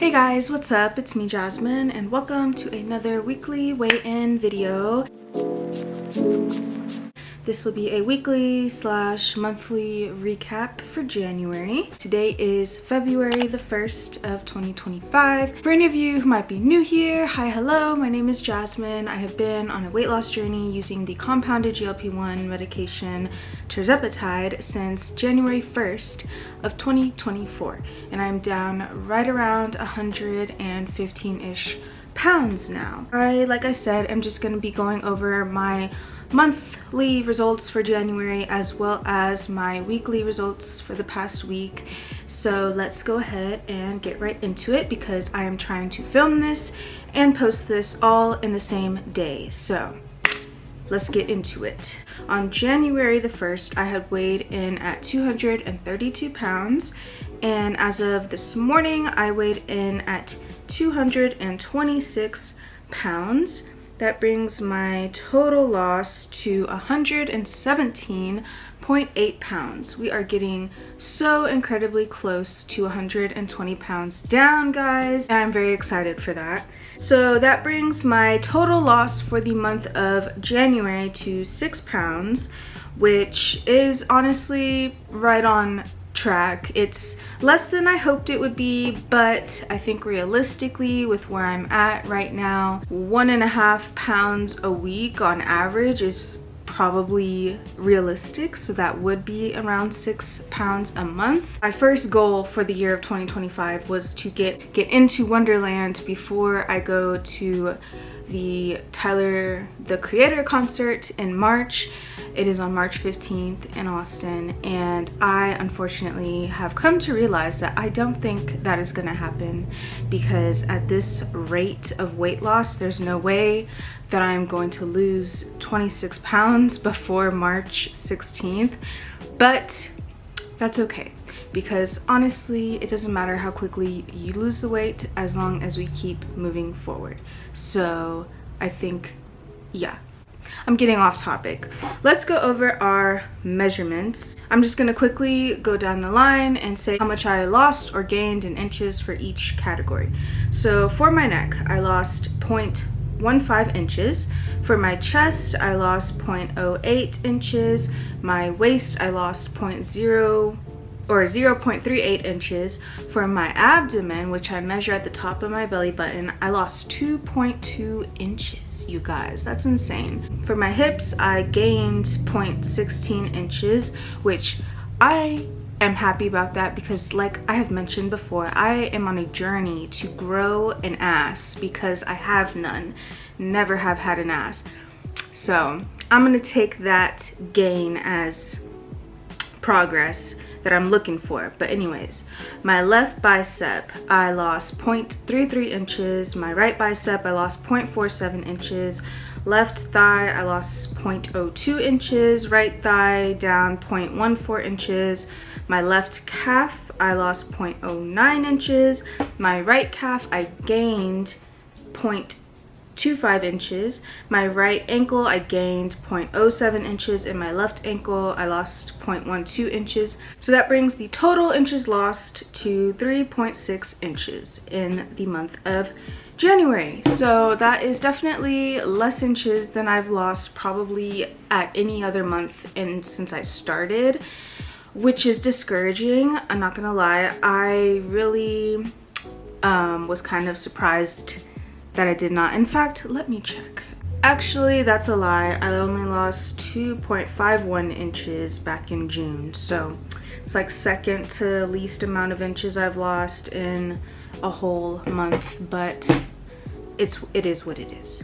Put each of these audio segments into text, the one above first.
Hey guys, what's up? It's me, Jasmine, and welcome to another weekly weigh-in video. This will be a weekly / monthly recap for January. Today is February the 1st of 2025. For any of you who might be new here, hi, hello, my name is Jasmine. I have been on a weight loss journey using the compounded GLP-1 medication TIRZEPATIDE since January 1st of 2024. And I'm down right around 115-ish pounds now. Like I said, I'm just gonna be going over my monthly results for January as well as my weekly results for the past week. So let's go ahead and get right into it because I am trying to film this and post this all in the same day. So let's get into it. On January the 1st, I had weighed in at 232 pounds, and as of this morning, I weighed in at 226 pounds. That brings my total loss to 117.8 pounds. We are getting so incredibly close to 120 pounds down, guys, and I'm very excited for that. So that brings my total loss for the month of January to 6 pounds, which is honestly right on track. It's less than I hoped it would be, but I think realistically with where I'm at right now, 1.5 pounds a week on average is probably realistic, so that would be around 6 pounds a month. My first goal for the year of 2025 was to get into Wonderland before I go to the Tyler the Creator concert in March. It is on March 15th in Austin, and I unfortunately have come to realize that I don't think that is going to happen, because at this rate of weight loss, there's no way that I'm going to lose 26 pounds before March 16th. But that's okay, because honestly, it doesn't matter how quickly you lose the weight as long as we keep moving forward. So I think, yeah, I'm getting off topic. Let's go over our measurements. I'm just gonna quickly go down the line and say how much I lost or gained in inches for each category. So for my neck, I lost 0.15 inches. For my chest, I lost 0.08 inches. My waist, I lost 0.38 inches. For my abdomen, which I measure at the top of my belly button, I lost 2.2 inches, you guys. That's insane. For my hips, I gained 0.16 inches, which I am happy about that because, like I have mentioned before, I am on a journey to grow an ass because I have none, never have had an ass. So I'm gonna take that gain as progress that I'm looking for. But anyways, my left bicep, I lost 0.33 inches. My right bicep, I lost 0.47 inches. Left thigh, I lost 0.02 inches. Right thigh down 0.14 inches. My left calf, I lost 0.09 inches. My right calf, I gained 0.25 inches. My right ankle, I gained 0.07 inches. And my left ankle, I lost 0.12 inches. So that brings the total inches lost to 3.6 inches in the month of January. So that is definitely less inches than I've lost probably at any other month since I started, which is discouraging. I'm not gonna lie. I really was kind of surprised that I did not. In fact, let me check. Actually, that's a lie. I only lost 2.51 inches back in June. So it's like second to least amount of inches I've lost in a whole month, but it is what it is.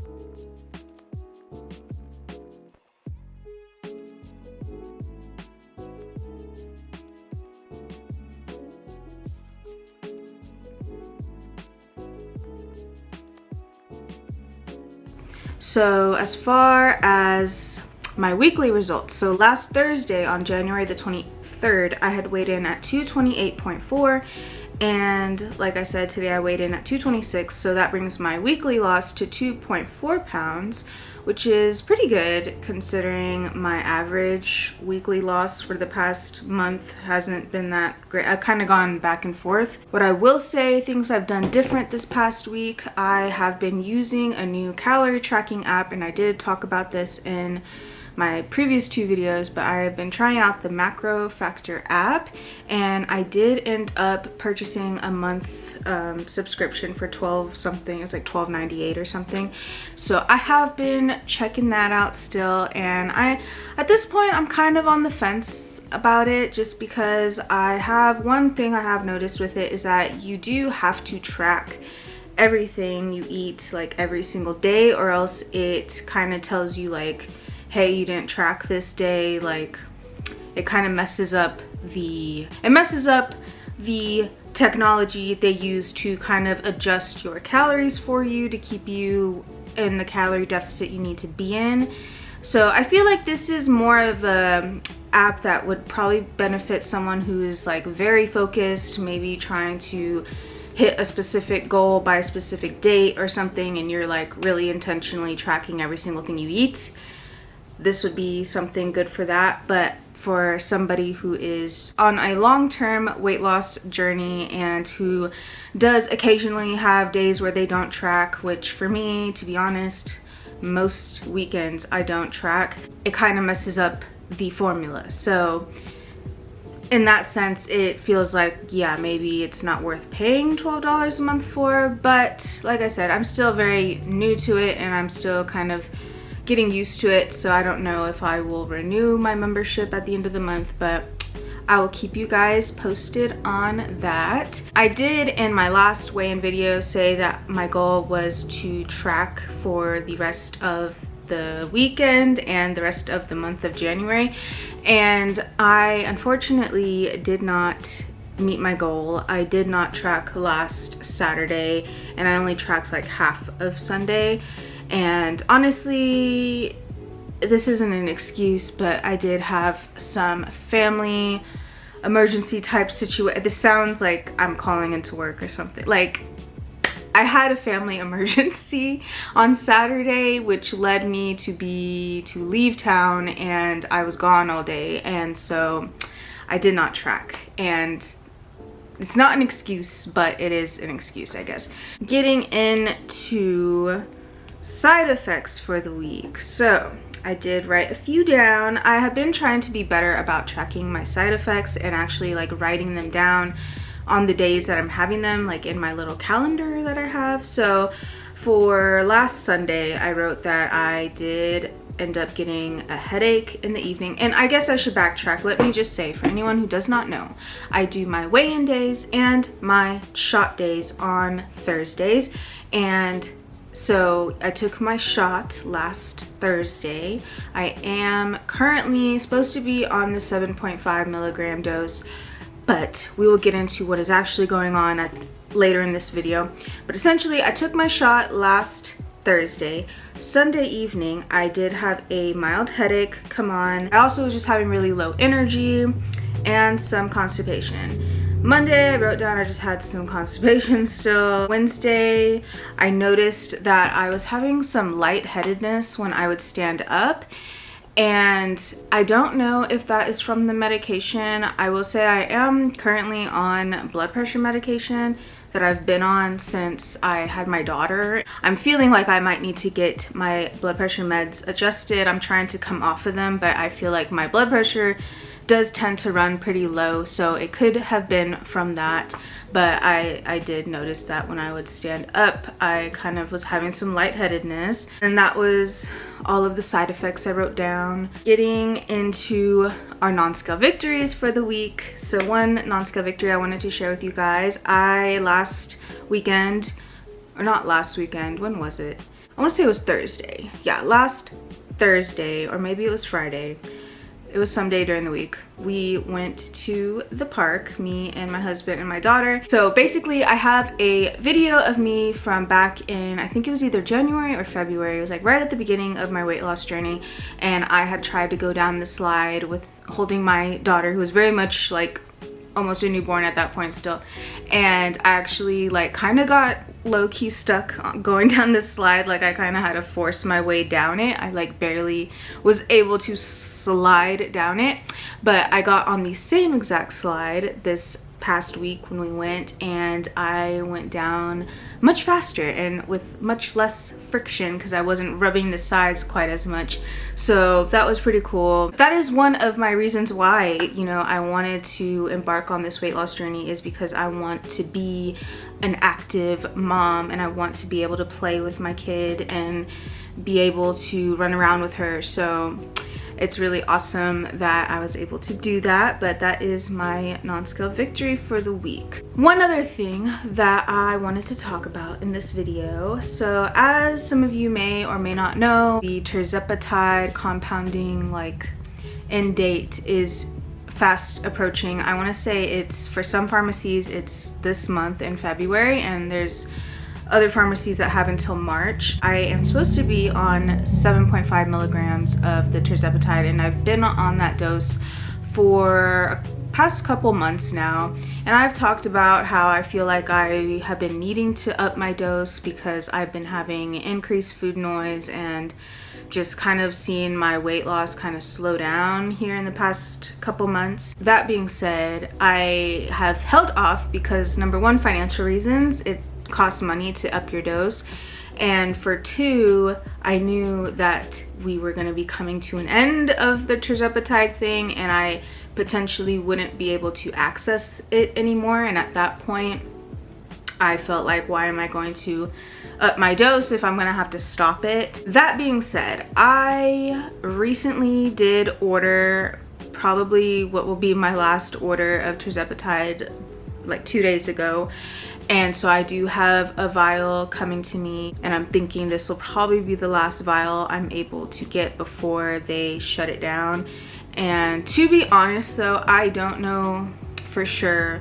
So as far as my weekly results, so last Thursday on January the 23rd, I had weighed in at 228.4, And like I said, today I weighed in at 226, so that brings my weekly loss to 2.4 pounds, which is pretty good considering my average weekly loss for the past month hasn't been that great. I've kind of gone back and forth. What I will say, things I've done different this past week, I have been using a new calorie tracking app, and I did talk about this in my previous 2 videos, but I have been trying out the Macro Factor app, and I did end up purchasing a month subscription for 12 something. It's like $12.98 or something. So I have been checking that out still, and at this point I'm kind of on the fence about it, just because one thing I have noticed with it is that you do have to track everything you eat like every single day, or else it kind of tells you like, hey, you didn't track this day. Like, it kind of messes up the technology they use to kind of adjust your calories for you to keep you in the calorie deficit you need to be in. So I feel like this is more of a app that would probably benefit someone who is like very focused, maybe trying to hit a specific goal by a specific date or something, and you're like really intentionally tracking every single thing you eat. This would be something good for that. But for somebody who is on a long-term weight loss journey and who does occasionally have days where they don't track, which for me, to be honest, most weekends I don't track, it kind of messes up the formula. So in that sense, it feels like, yeah, maybe it's not worth paying $12 a month for. But like I said, I'm still very new to it, and I'm still kind of getting used to it, so I don't know if I will renew my membership at the end of the month, but I will keep you guys posted on that. I did in my last weigh-in video say that my goal was to track for the rest of the weekend and the rest of the month of January, and I unfortunately did not meet my goal. I did not track last Saturday, and I only tracked like half of Sunday. And honestly, this isn't an excuse, but I did have some family emergency type situation. This sounds like I'm calling into work or something. Like, I had a family emergency on Saturday, which led me to leave town, and I was gone all day, and so I did not track. And it's not an excuse, but it is an excuse, I guess. Getting into side effects for the week. So I did write a few down. I have been trying to be better about tracking my side effects and actually like writing them down on the days that I'm having them, like in my little calendar that I have. So for last Sunday, I wrote that I did end up getting a headache in the evening. And I guess I should backtrack. Let me just say, for anyone who does not know, I do my weigh-in days and my shot days on Thursdays. And so I took my shot last Thursday. I am currently supposed to be on the 7.5 milligram dose, but we will get into what is actually going on later in this video. But essentially, I took my shot last Thursday. Sunday evening, I did have a mild headache come on. I also was just having really low energy and some constipation. Monday, I wrote down I just had some constipation still. Wednesday, I noticed that I was having some lightheadedness when I would stand up. And I don't know if that is from the medication. I will say I am currently on blood pressure medication that I've been on since I had my daughter. I'm feeling like I might need to get my blood pressure meds adjusted. I'm trying to come off of them, but I feel like my blood pressure does tend to run pretty low, so it could have been from that. But I did notice that when I would stand up, I kind of was having some lightheadedness, and that was all of the side effects I wrote down. Getting into our non-scale victories for the week. So one non-scale victory I wanted to share with you guys. Last weekend, or not last weekend, when was it? I want to say it was Thursday. Yeah, last Thursday, or maybe it was Friday. It was someday during the week. We went to the park, me and my husband and my daughter. So basically I have a video of me from back in, I think it was either January or February. It was like right at the beginning of my weight loss journey. And I had tried to go down the slide with holding my daughter, who was very much like almost a newborn at that point still, and I actually like kind of got low-key stuck going down this slide. Like I kind of had to force my way down it. I like barely was able to slide down it, but I got on the same exact slide this past week when we went, and I went down much faster and with much less friction because I wasn't rubbing the sides quite as much. So that was pretty cool. That is one of my reasons why, you know, I wanted to embark on this weight loss journey, is because I want to be an active mom and I want to be able to play with my kid and be able to run around with her. So it's really awesome that I was able to do that, but that is my non-scale victory for the week. One other thing that I wanted to talk about in this video. So as some of you may or may not know, the tirzepatide compounding like end date is fast approaching. I want to say it's, for some pharmacies, it's this month in February, and there's other pharmacies that have until March. I am supposed to be on 7.5 milligrams of the tirzepatide, and I've been on that dose for past couple months now. And I've talked about how I feel like I have been needing to up my dose because I've been having increased food noise and just kind of seeing my weight loss kind of slow down here in the past couple months. That being said, I have held off because, number one, financial reasons. It costs money to up your dose, and for two, I knew that we were going to be coming to an end of the tirzepatide thing and I potentially wouldn't be able to access it anymore. And at that point I felt like, why am I going to up my dose if I'm gonna have to stop it? That being said, I recently did order probably what will be my last order of tirzepatide like 2 days ago. And so I do have a vial coming to me, and I'm thinking this will probably be the last vial I'm able to get before they shut it down. And to be honest though, I don't know for sure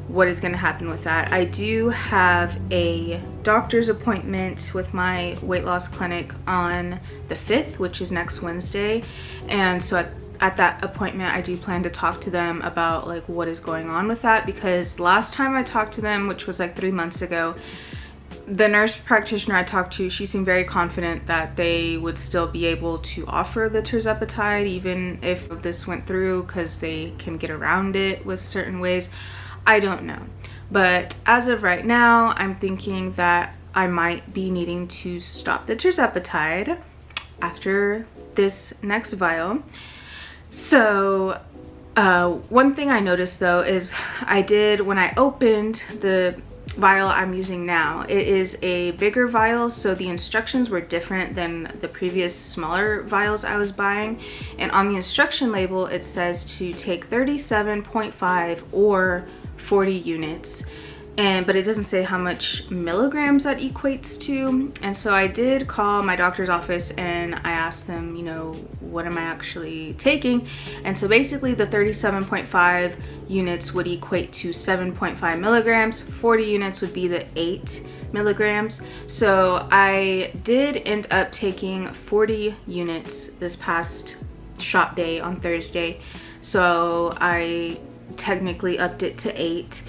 what is going to happen with that. I do have a doctor's appointment with my weight loss clinic on the 5th, which is next Wednesday. And so at that appointment, I do plan to talk to them about like what is going on with that, because last time I talked to them, which was like 3 months ago, the nurse practitioner I talked to, she seemed very confident that they would still be able to offer the tirzepatide even if this went through, because they can get around it with certain ways. I don't know, but as of right now, I'm thinking that I might be needing to stop the tirzepatide after this next vial. So one thing I noticed though is when I opened the vial I'm using now, it is a bigger vial, so the instructions were different than the previous smaller vials I was buying. And on the instruction label it says to take 37.5 or 40 units, but it doesn't say how much milligrams that equates to. And so I did call my doctor's office and I asked them, you know, what am I actually taking? And so basically the 37.5 units would equate to 7.5 milligrams, 40 units would be the 8 milligrams. So I did end up taking 40 units this past shot day on Thursday, so I technically upped it to 8.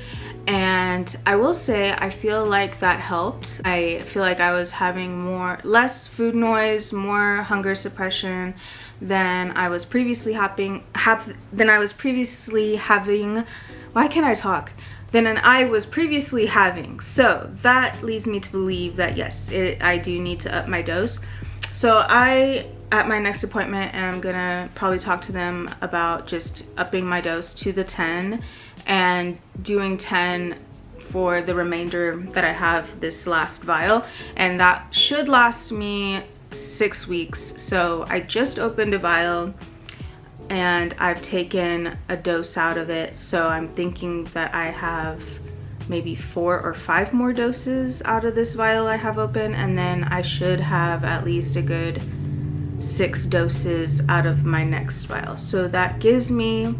And I will say I feel like that helped. I feel like I was having less food noise, more hunger suppression than I was previously having. Why can't I talk? Than I was previously having. So that leads me to believe that yes, I do need to up my dose. So at my next appointment, I'm gonna probably talk to them about just upping my dose to the 10 and doing 10 for the remainder that I have this last vial, and that should last me 6 weeks. So I just opened a vial and I've taken a dose out of it, so I'm thinking that I have maybe 4 or 5 more doses out of this vial I have open, and then I should have at least a good 6 doses out of my next vial. So that gives me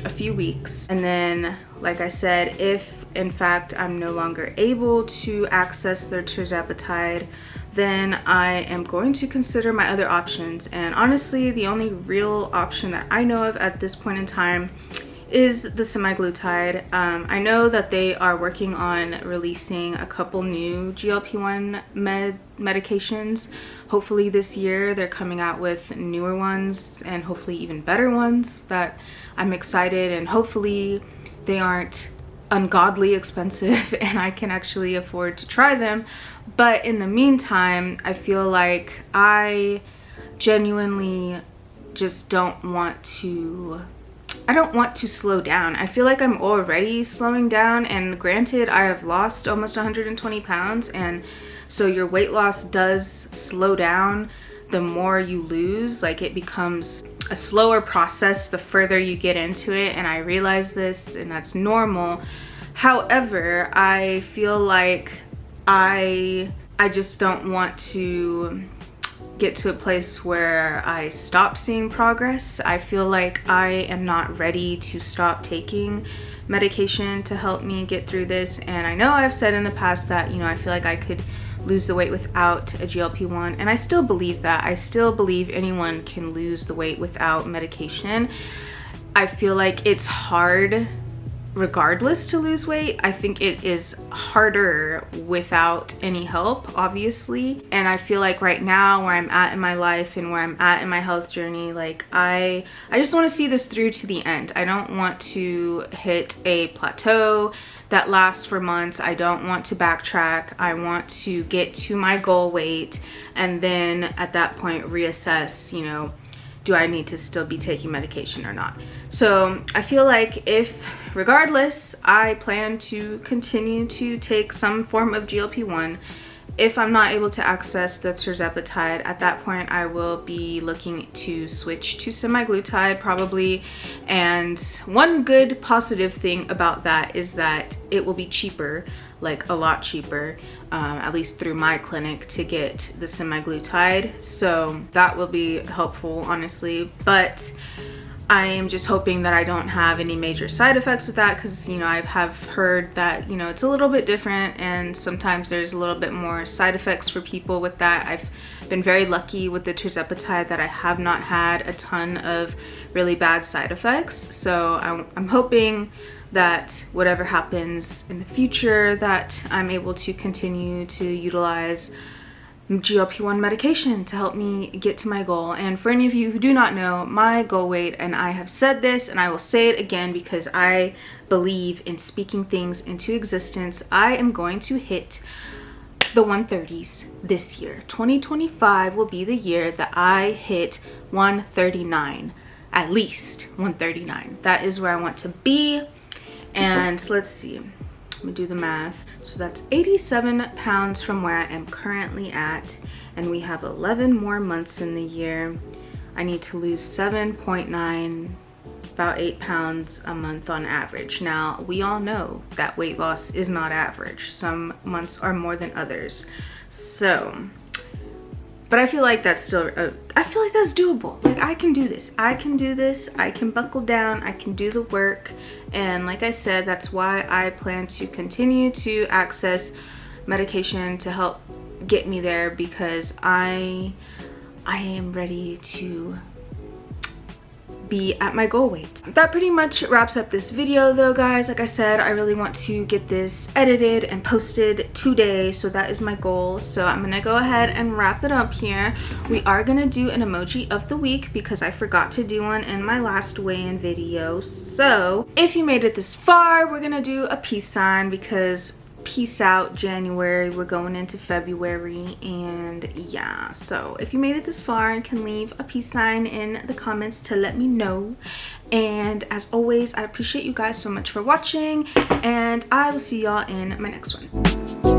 a few weeks. And then, like I said, if in fact I'm no longer able to access the tirzepatide, then I am going to consider my other options. And honestly, the only real option that I know of at this point in time is the semaglutide. I know that they are working on releasing a couple new GLP-1 medications. Hopefully this year they're coming out with newer ones and hopefully even better ones that I'm excited, and hopefully they aren't ungodly expensive and I can actually afford to try them. But in the meantime, I feel like I genuinely just don't want to slow down. I feel like I'm already slowing down, and granted, I have lost almost 120 pounds, and so your weight loss does slow down the more you lose. Like, it becomes a slower process the further you get into it, and I realize this, and that's normal. However, I feel like I just don't want to get to a place where I stop seeing progress. I feel like I am not ready to stop taking medication to help me get through this. And I know I've said in the past that, you know, I feel like I could lose the weight without a GLP-1, and I still believe that. I still believe anyone can lose the weight without medication. I feel like it's hard regardless to lose weight. I think it is harder without any help, obviously. And I feel like right now, where I'm at in my life and where I'm at in my health journey, like I just want to see this through to the end. I don't want to hit a plateau that lasts for months. I don't want to backtrack. I want to get to my goal weight and then at that point reassess, you know, do I need to still be taking medication or not? So I feel like regardless, I plan to continue to take some form of GLP-1. If I'm not able to access the TIRZEPATIDE, at that point I will be looking to switch to semaglutide probably. And one good positive thing about that is that it will be cheaper, like a lot cheaper, at least through my clinic, to get the semaglutide. So that will be helpful, honestly. But I am just hoping that I don't have any major side effects with that, because, you know, I have heard that, you know, it's a little bit different and sometimes there's a little bit more side effects for people with that. I've been very lucky with the TIRZEPATIDE that I have not had a ton of really bad side effects. So I'm hoping that whatever happens in the future, that I'm able to continue to utilize GLP-1 medication to help me get to my goal. And for any of you who do not know, my goal weight, and I have said this and I will say it again because I believe in speaking things into existence, I am going to hit the 130s this year. 2025 will be the year that I hit 139, at least 139. That is where I want to be. And let's see, let me do the math. So that's 87 pounds from where I am currently at, and we have 11 more months in the year. I need to lose 7.9, about 8 pounds a month on average. Now, we all know that weight loss is not average. Some months are more than others. So, but I feel like that's still, I feel like that's doable. Like, I can do this. I can do this. I can buckle down. I can do the work. And like I said, that's why I plan to continue to access medication to help get me there, because I am ready to be at my goal weight. That pretty much wraps up this video though, guys. Like I said, I really want to get this edited and posted today, so that is my goal. So I'm gonna go ahead and wrap it up here. We are gonna do an emoji of the week because I forgot to do one in my last weigh-in video. So if you made it this far, we're gonna do a peace sign, because peace out January, we're going into February. And yeah, so if you made it this far, you can leave a peace sign in the comments to let me know. And as always, I appreciate you guys so much for watching, and I will see y'all in my next one.